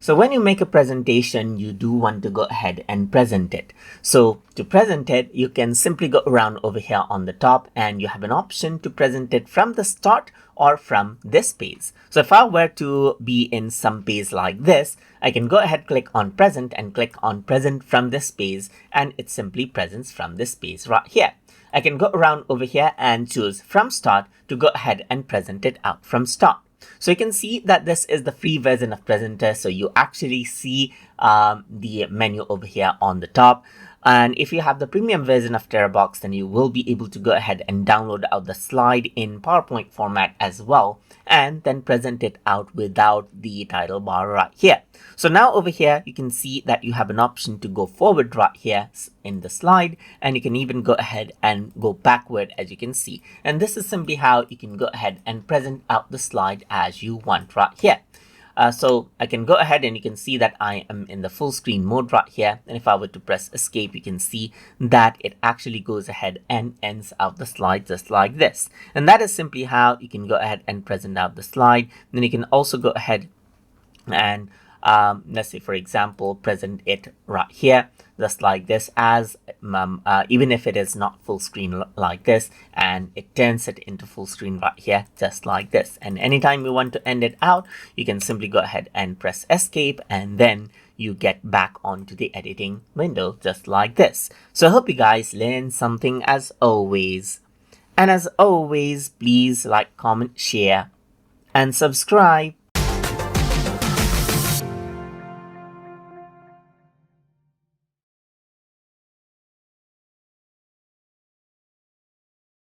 So when you make a presentation, you do want to go ahead and present it. So to present it, you can simply go around over here on the top and you have an option to present it from the start or from this page. So if I were to be in some page like this, I can go ahead, click on present and click on present from this page, and it simply presents from this page right here. I can go around over here and choose from start to go ahead and present it out from start. So you can see that this is the free version of Presenter. So you actually see the menu over here on the top. And if you have the premium version of Terabox, then you will be able to go ahead and download out the slide in PowerPoint format as well, and then present it out without the title bar right here. So now over here, you can see that you have an option to go forward right here in the slide, and you can even go ahead and go backward, as you can see. And this is simply how you can go ahead and present out the slide as you want right here. So I can go ahead and you can see that I am in the full screen mode right here. And if I were to press escape, you can see that it actually goes ahead and ends out the slide just like this. And that is simply how you can go ahead and present out the slide. Then you can also go ahead and let's say, for example, present it right here just like this, as even if it is not full screen like this, and it turns it into full screen right here just like this. And anytime you want to end it out, you can simply go ahead and press escape, and then you get back onto the editing window just like this. So I hope you guys learned something as always. And as always, please like, comment, share, and subscribe.